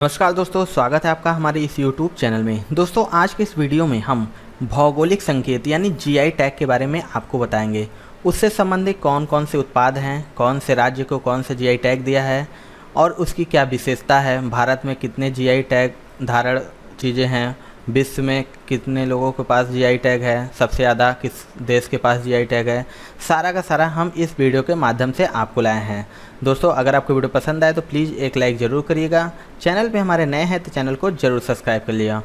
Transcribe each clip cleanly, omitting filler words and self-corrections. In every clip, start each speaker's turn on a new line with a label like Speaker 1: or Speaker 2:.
Speaker 1: नमस्कार दोस्तों, स्वागत है आपका हमारे इस YouTube चैनल में। दोस्तों आज के इस वीडियो में हम भौगोलिक संकेत यानी जीआई टैग के बारे में आपको बताएंगे। उससे संबंधित कौन कौन से उत्पाद हैं, कौन से राज्य को कौन से जीआई टैग दिया है और उसकी क्या विशेषता है, भारत में कितने जीआई टैग धारण चीज़ें हैं, विश्व में कितने लोगों के पास जीआई टैग है, सबसे ज़्यादा किस देश के पास जीआई टैग है, सारा का सारा हम इस वीडियो के माध्यम से आपको लाए हैं। दोस्तों अगर आपको वीडियो पसंद आए तो प्लीज़ एक लाइक ज़रूर करिएगा। चैनल पे हमारे नए हैं तो चैनल को ज़रूर सब्सक्राइब कर लिया,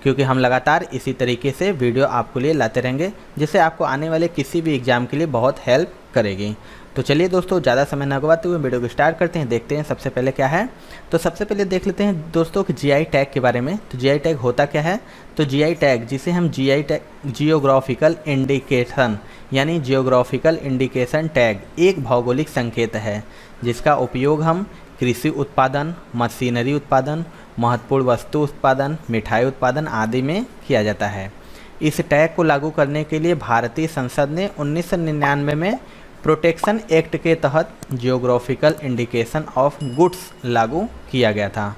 Speaker 1: क्योंकि हम लगातार इसी तरीके से वीडियो आपके लिए लाते रहेंगे जिससे आपको आने वाले किसी भी एग्ज़ाम के लिए बहुत हेल्प करेगी। तो चलिए दोस्तों ज़्यादा समय न गवाते हुए वीडियो को स्टार्ट करते हैं, देखते हैं सबसे पहले क्या है। तो सबसे पहले देख लेते हैं दोस्तों कि जीआई टैग के बारे में। तो जीआई टैग होता क्या है? तो जीआई टैग, जिसे हम जीआई टैग जियोग्राफिकल इंडिकेशन यानी जियोग्राफिकल इंडिकेशन टैग, एक भौगोलिक संकेत है जिसका उपयोग हम कृषि उत्पादन, मशीनरी उत्पादन, महत्वपूर्ण वस्तु उत्पादन, मिठाई उत्पादन आदि में किया जाता है। इस टैग को लागू करने के लिए भारतीय संसद ने 1999 में प्रोटेक्शन एक्ट के तहत जियोग्राफिकल इंडिकेशन ऑफ गुड्स लागू किया गया था।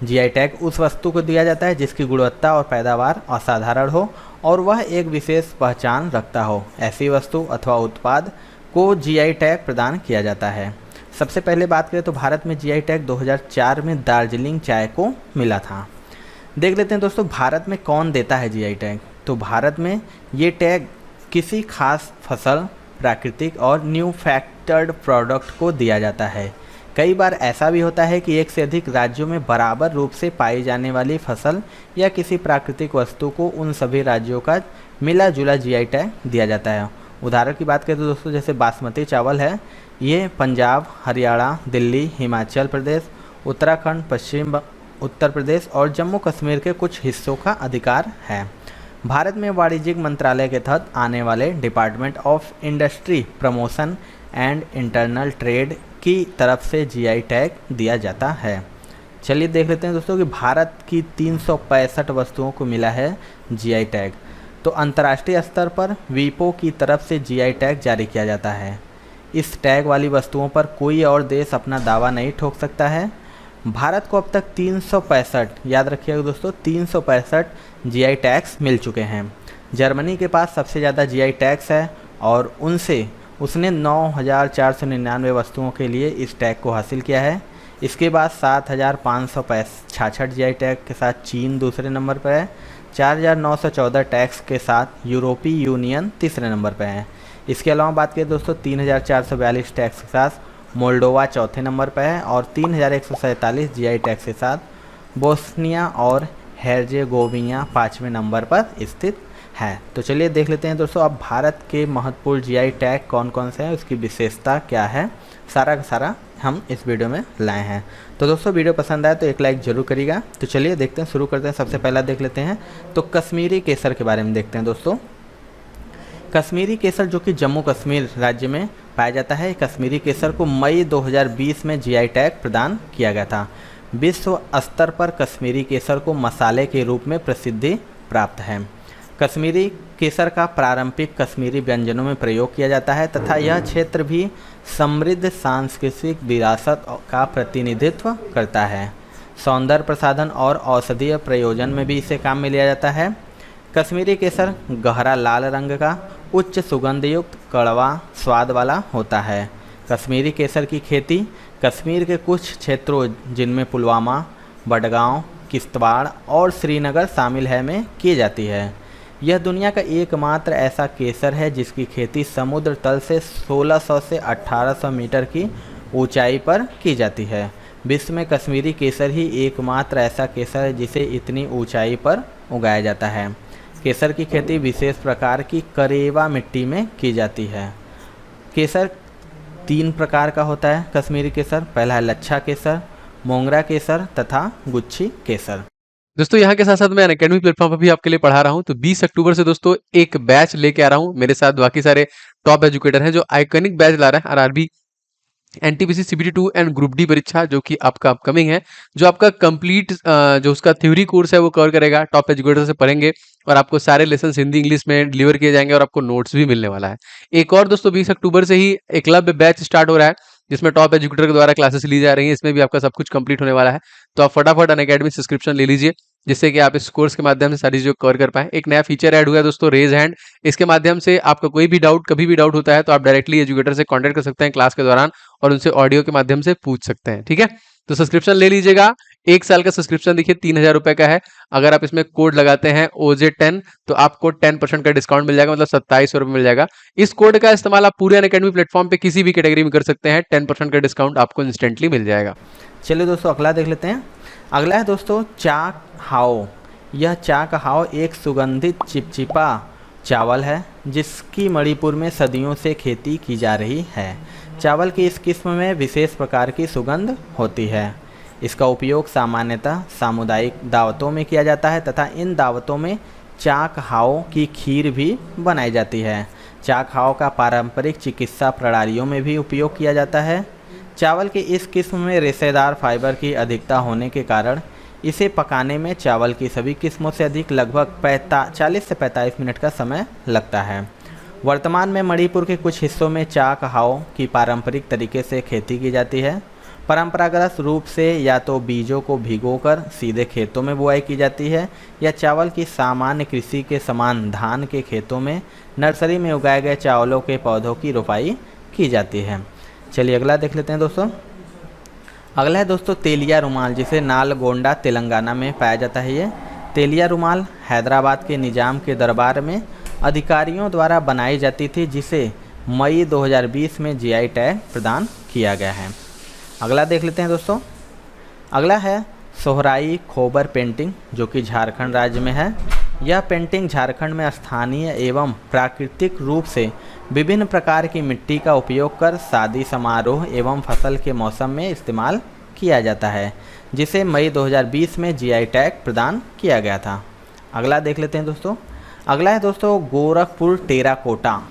Speaker 1: जीआई टैग उस वस्तु को दिया जाता है जिसकी गुणवत्ता और पैदावार असाधारण हो और वह एक विशेष पहचान रखता हो। ऐसी वस्तु अथवा उत्पाद को जीआई टैग प्रदान किया जाता है। सबसे पहले बात करें तो भारत में जीआई टैग 2004 में दार्जिलिंग चाय को मिला था। देख लेते हैं दोस्तों भारत में कौन देता है जीआई टैग। तो भारत में ये टैग किसी खास फसल, प्राकृतिक और न्यू फैक्टर्ड प्रोडक्ट को दिया जाता है। कई बार ऐसा भी होता है कि एक से अधिक राज्यों में बराबर रूप से पाई जाने वाली फसल या किसी प्राकृतिक वस्तु को उन सभी राज्यों का मिला जुला जीआई टैग दिया जाता है। उदाहरण की बात करें तो दोस्तों जैसे बासमती चावल है, ये पंजाब, हरियाणा, दिल्ली, हिमाचल प्रदेश, उत्तराखंड, पश्चिम उत्तर प्रदेश और जम्मू कश्मीर के कुछ हिस्सों का अधिकार है। भारत में वाणिज्यिक मंत्रालय के तहत आने वाले department of industry promotion and internal trade की तरफ से जीआई टैग दिया जाता है। चलिए देख लेते हैं दोस्तों कि भारत की 365 वस्तुओं को मिला है जीआई टैग। तो अंतर्राष्ट्रीय स्तर पर वीपो की तरफ से जीआई टैग जारी किया जाता है। इस टैग वाली वस्तुओं पर कोई और देश अपना दावा नहीं ठोक सकता है। भारत को अब तक 365, याद रखिएगा दोस्तों, 365 जीआई टैग्स मिल चुके हैं। जर्मनी के पास सबसे ज़्यादा जीआई टैग्स है और उसने 9,499 वस्तुओं के लिए इस टैग को हासिल किया है। इसके बाद 7,566 जीआई टैग के साथ चीन दूसरे नंबर पर है। 4,914 टैग्स के साथ यूरोपीय यूनियन तीसरे नंबर पर है। इसके अलावा बात करें दोस्तों 3,442 टैग्स के साथ मोल्डोवा चौथे नंबर पर है और 3,147 जीआई टैग्स के साथ बोस्निया और हेर्जेगोविना पाँचवें नंबर पर स्थित है। तो चलिए देख लेते हैं दोस्तों अब भारत के महत्वपूर्ण जीआई टैग कौन कौन से हैं, उसकी विशेषता क्या है, सारा का सारा हम इस वीडियो में लाए हैं। तो दोस्तों वीडियो पसंद आए तो एक लाइक ज़रूर करिएगा। तो चलिए देखते हैं, शुरू करते हैं। सबसे पहला देख लेते हैं तो कश्मीरी केसर के बारे में देखते हैं दोस्तों। कश्मीरी केसर जो कि जम्मू कश्मीर राज्य में पाया जाता है, कश्मीरी केसर को मई 2020 में जीआई टैग प्रदान किया गया था। विश्व स्तर पर कश्मीरी केसर को मसाले के रूप में प्रसिद्धि प्राप्त है। कश्मीरी केसर का पारंपरिक कश्मीरी व्यंजनों में प्रयोग किया जाता है तथा यह क्षेत्र भी समृद्ध सांस्कृतिक विरासत का प्रतिनिधित्व करता है। सौंदर्य प्रसाधन और औषधीय प्रयोजन में भी इसे काम में लिया जाता है। कश्मीरी केसर गहरा लाल रंग का उच्च सुगंध युक्त कड़वा स्वाद वाला होता है। कश्मीरी केसर की खेती कश्मीर के कुछ क्षेत्रों जिनमें पुलवामा, बडगांव, किश्तवाड़ और श्रीनगर शामिल है में की जाती है। यह दुनिया का एकमात्र ऐसा केसर है जिसकी खेती समुद्र तल से 1600 से 1800 मीटर की ऊंचाई पर की जाती है। विश्व में कश्मीरी केसर ही एकमात्र ऐसा केसर है जिसे इतनी ऊंचाई पर उगाया जाता है। केसर की खेती विशेष प्रकार की करेवा मिट्टी में की जाती है। केसर 3 प्रकार का होता है कश्मीरी केसर। पहला है लच्छा केसर, मोंगरा केसर तथा गुच्छी केसर।
Speaker 2: दोस्तों यहाँ के साथ साथ मैं अनअकैडमी प्लेटफॉर्म पर भी आपके लिए पढ़ा रहा हूँ। तो 20 अक्टूबर से दोस्तों एक बैच लेके आ रहा हूँ। मेरे साथ बाकी सारे टॉप एजुकेटर हैं जो आइकॉनिक बैच ला रहे हैं। RRB, NTPC, CBT 2 and group D परीक्षा जो कि आपका अपकमिंग है, जो आपका कंप्लीट जो उसका थ्योरी कोर्स है वो कवर करेगा। टॉप एजुकेटर से पढ़ेंगे और आपको सारे लेसन हिंदी इंग्लिश में डिलीवर किए जाएंगे और आपको नोट्स भी मिलने वाला है। एक और दोस्तों 20 अक्टूबर से ही एकलव्य बैच स्टार्ट हो रहा है जिसमें टॉप एजुकेटर के द्वारा क्लासेस ली जा रही हैं। इसमें भी आपका सब कुछ कंप्लीट होने वाला है। तो आप फटाफट अनअकैडमी सब्सक्रिप्शन ले लीजिए, जिससे कि आप इस कोर्स के माध्यम से सारी चीज़ें कवर कर पाएँ। एक नया फीचर ऐड हुआ है दोस्तों, रेज हैंड। इसके माध्यम से आपका कोई भी डाउट, कभी भी डाउट होता है तो आप डायरेक्टली एजुकेटर से कॉन्टैक्ट कर सकते हैं क्लास के दौरान और उनसे ऑडियो के माध्यम से पूछ सकते हैं। ठीक है, तो सब्सक्रिप्शन ले लीजिएगा। 1 साल का सब्सक्रिप्शन देखिए 3000 रुपए का है। अगर आप इसमें कोड लगाते हैं OJ10 तो आपको 10% का डिस्काउंट मिल जाएगा, मतलब 2700 रुपये मिल जाएगा। इस कोड का इस्तेमाल आप पूरे अनअकैडमी प्लेटफॉर्म पे किसी भी कैटेगरी में कर सकते हैं। 10% का डिस्काउंट आपको इंस्टेंटली मिल जाएगा।
Speaker 1: चलिए दोस्तों अगला देख लेते हैं। अगला है दोस्तों चाक हाओ। यह चाक हाओ एक सुगंधित चिपचिपा चावल है जिसकी मणिपुर में सदियों से खेती की जा रही है। चावल की इस किस्म में विशेष प्रकार की सुगंध होती है। इसका उपयोग सामान्यतः सामुदायिक दावतों में किया जाता है तथा इन दावतों में चाक हाओ की खीर भी बनाई जाती है। चाक हाओ का पारंपरिक चिकित्सा प्रणालियों में भी उपयोग किया जाता है। चावल की इस किस्म में रेशेदार फाइबर की अधिकता होने के कारण इसे पकाने में चावल की सभी किस्मों से अधिक लगभग 40 से 45 मिनट का समय लगता है। वर्तमान में मणिपुर के कुछ हिस्सों में चाक हाओ की पारंपरिक तरीके से खेती की जाती है। परंपरागत रूप से या तो बीजों को भिगोकर सीधे खेतों में बुआई की जाती है या चावल की सामान्य कृषि के समान धान के खेतों में नर्सरी में उगाए गए चावलों के पौधों की रोपाई की जाती है। चलिए अगला देख लेते हैं दोस्तों। अगला है दोस्तों तेलिया रुमाल, जिसे नालगोंडा तेलंगाना में पाया जाता है। ये तेलिया रुमाल हैदराबाद के निजाम के दरबार में अधिकारियों द्वारा बनाई जाती थी, जिसे मई 2020 में जीआई टैग प्रदान किया गया है। अगला देख लेते हैं दोस्तों। अगला है सोहराई खोबर पेंटिंग, जो कि झारखंड राज्य में है। यह पेंटिंग झारखंड में स्थानीय एवं प्राकृतिक रूप से विभिन्न प्रकार की मिट्टी का उपयोग कर शादी समारोह एवं फसल के मौसम में इस्तेमाल किया जाता है, जिसे मई 2020 में जीआई टैग प्रदान किया गया था। अगला देख लेते हैं दोस्तों। अगला है दोस्तों गोरखपुर टेराकोटा।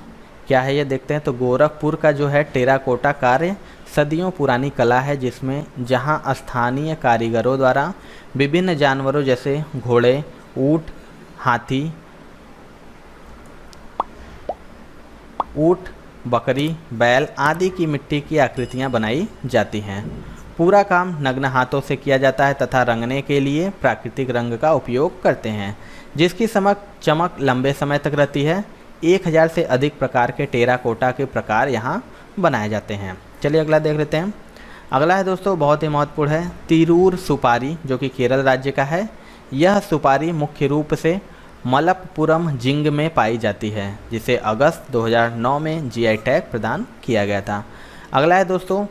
Speaker 1: क्या है ये देखते हैं। तो गोरखपुर का जो है टेराकोटा कार्य सदियों पुरानी कला है, जिसमें जहां स्थानीय कारीगरों द्वारा विभिन्न जानवरों जैसे घोड़े, ऊँट, हाथी, बकरी, बैल आदि की मिट्टी की आकृतियां बनाई जाती हैं। पूरा काम नग्न हाथों से किया जाता है तथा रंगने के लिए प्राकृतिक रंग का उपयोग करते हैं, जिसकी चमक लंबे समय तक रहती है। 1000 से अधिक प्रकार के टेराकोटा के प्रकार यहाँ बनाए जाते हैं। चलिए अगला देख लेते हैं। अगला है दोस्तों बहुत ही महत्वपूर्ण है तिरूर सुपारी, जो कि केरल राज्य का है। यह सुपारी मुख्य रूप से मलप्पुरम जिंग में पाई जाती है, जिसे अगस्त 2009 में जीआई टैग प्रदान किया गया था। अगला है दोस्तों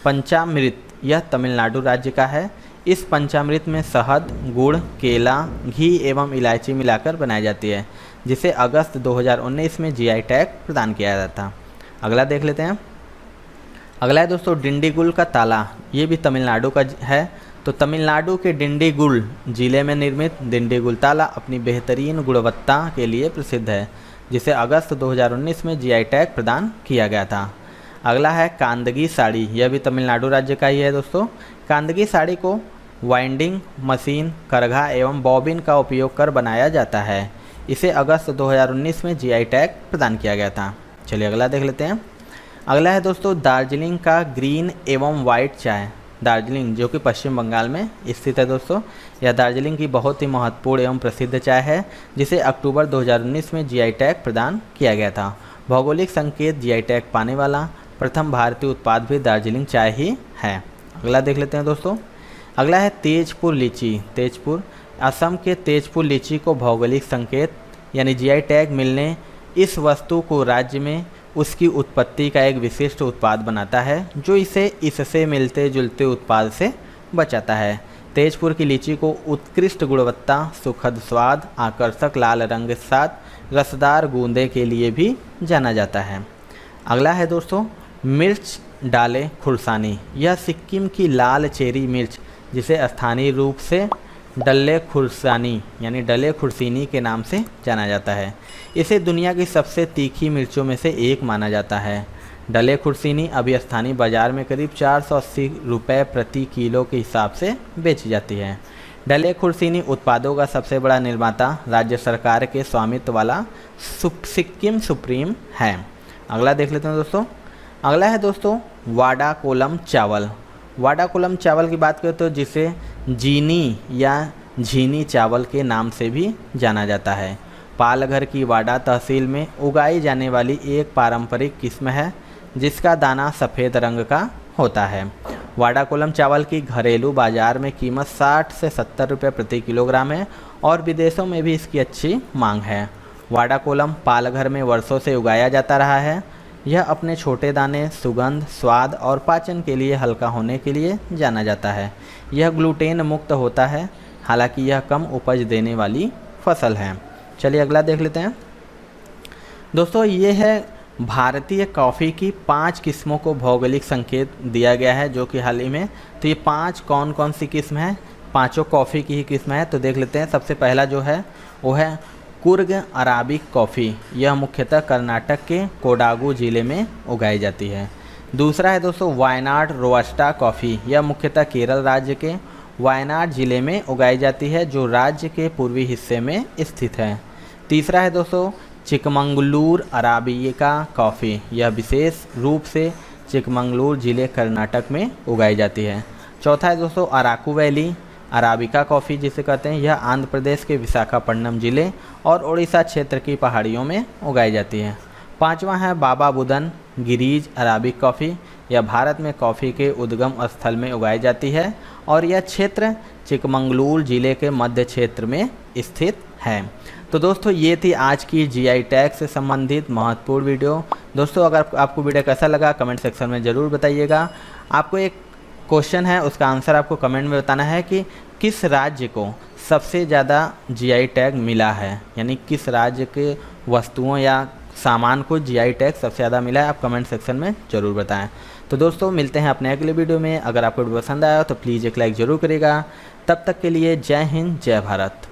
Speaker 1: पंचामृत। यह तमिलनाडु राज्य का है। इस पंचामृत में शहद, गुड़, केला, घी एवं इलायची मिलाकर बनाई जाती है, जिसे अगस्त 2019 में जीआई टैग प्रदान किया जाता था। अगला देख लेते हैं। अगला है दोस्तों डिंडीगुल का ताला। ये भी तमिलनाडु का है। तो तमिलनाडु के डिंडीगुल जिले में निर्मित डिंडीगुल ताला अपनी बेहतरीन गुणवत्ता के लिए प्रसिद्ध है, जिसे अगस्त 2019 में जीआई टैग प्रदान किया गया था। अगला है कांदगी साड़ी। यह भी तमिलनाडु राज्य का ही है दोस्तों। कांदगी साड़ी को वाइंडिंग मशीन, करघा एवं बॉबिन का उपयोग कर बनाया जाता है। इसे अगस्त 2019 में जीआई टैग प्रदान किया गया था। चलिए अगला देख लेते हैं। अगला है दोस्तों दार्जिलिंग का ग्रीन एवं वाइट चाय। दार्जिलिंग जो कि पश्चिम बंगाल में स्थित है दोस्तों। यह दार्जिलिंग की बहुत ही महत्वपूर्ण एवं प्रसिद्ध चाय है, जिसे अक्टूबर 2019 में जीआई टैग प्रदान किया गया था। भौगोलिक संकेत जीआई टैग पाने वाला प्रथम भारतीय उत्पाद भी दार्जिलिंग चाय ही है। अगला देख लेते हैं दोस्तों। अगला है तेजपुर लीची। तेजपुर असम के तेजपुर लीची को भौगोलिक संकेत यानी जीआई टैग मिलने इस वस्तु को राज्य में उसकी उत्पत्ति का एक विशिष्ट उत्पाद बनाता है, जो इसे इससे मिलते जुलते उत्पाद से बचाता है। तेजपुर की लीची को उत्कृष्ट गुणवत्ता, सुखद स्वाद, आकर्षक लाल रंग के साथ रसदार गूंदे के लिए भी जाना जाता है। अगला है दोस्तों मिर्च डाले खुरसानी। यह सिक्किम की लाल चेरी मिर्च, जिसे स्थानीय रूप से डल्ले खुरसानी यानी डले खुरसीनी के नाम से जाना जाता है। इसे दुनिया की सबसे तीखी मिर्चों में से एक माना जाता है। डले खुरसीनी अभी स्थानीय बाजार में करीब 480 रुपये प्रति किलो के हिसाब से बेची जाती है। डले खुरसीनी उत्पादों का सबसे बड़ा निर्माता राज्य सरकार के स्वामित्व वाला सिक्किम सुप्रीम है। अगला देख लेते हैं दोस्तों। अगला है दोस्तों वाडाकोलम चावल। वाडाकोलम चावल की बात करें तो जिसे जीनी या झीनी चावल के नाम से भी जाना जाता है। पालघर की वाडा तहसील में उगाई जाने वाली एक पारंपरिक किस्म है जिसका दाना सफ़ेद रंग का होता है। वाडाकोलम चावल की घरेलू बाज़ार में कीमत 60 से 70 रुपये प्रति किलोग्राम है और विदेशों में भी इसकी अच्छी मांग है। वाडाकोलम पालघर में वर्षों से उगाया जाता रहा है। यह अपने छोटे दाने, सुगंध, स्वाद और पाचन के लिए हल्का होने के लिए जाना जाता है। यह ग्लूटेन मुक्त होता है, हालांकि यह कम उपज देने वाली फसल है। चलिए अगला देख लेते हैं। दोस्तों ये है भारतीय कॉफ़ी की 5 किस्मों को भौगोलिक संकेत दिया गया है जो कि हाल ही में। तो ये 5 कौन कौन सी किस्म है? पांचों कॉफ़ी की ही किस्म है। तो देख लेते हैं। सबसे पहला जो है वो है कुर्ग अराबिक कॉफ़ी। यह मुख्यतः कर्नाटक के कोडागू ज़िले में उगाई जाती है। दूसरा है दोस्तों वायनाड रोबस्टा कॉफ़ी। यह मुख्यतः केरल राज्य के वायनाड ज़िले में उगाई जाती है जो राज्य के पूर्वी हिस्से में स्थित है। तीसरा है दोस्तों चिकमंगलूर अराबिका कॉफ़ी। यह विशेष रूप से चिकमंगलूर ज़िले कर्नाटक में उगाई जाती है। चौथा है दोस्तों अराकू वैली अराबिका कॉफ़ी जिसे कहते हैं। यह आंध्र प्रदेश के विशाखापट्टनम ज़िले और उड़ीसा क्षेत्र की पहाड़ियों में उगाई जाती है। पांचवा है बाबा बुदन गिरीज अराबिक कॉफ़ी। यह भारत में कॉफ़ी के उद्गम स्थल में उगाई जाती है और यह क्षेत्र चिकमंगलूर ज़िले के मध्य क्षेत्र में स्थित है। तो दोस्तों ये थी आज की जीआई टैग से संबंधित महत्वपूर्ण वीडियो। दोस्तों अगर आपको वीडियो कैसा लगा कमेंट सेक्शन में ज़रूर बताइएगा। आपको एक क्वेश्चन है, उसका आंसर आपको कमेंट में बताना है कि किस राज्य को सबसे ज़्यादा जीआई टैग मिला है, यानी किस राज्य के वस्तुओं या सामान को जीआई टैग सबसे ज़्यादा मिला है। आप कमेंट सेक्शन में ज़रूर बताएं। तो दोस्तों मिलते हैं अपने अगले वीडियो में। अगर आपको वीडियो पसंद आया तो प्लीज़ एक लाइक ज़रूर करिएगा। तब तक के लिए जय हिंद, जय भारत।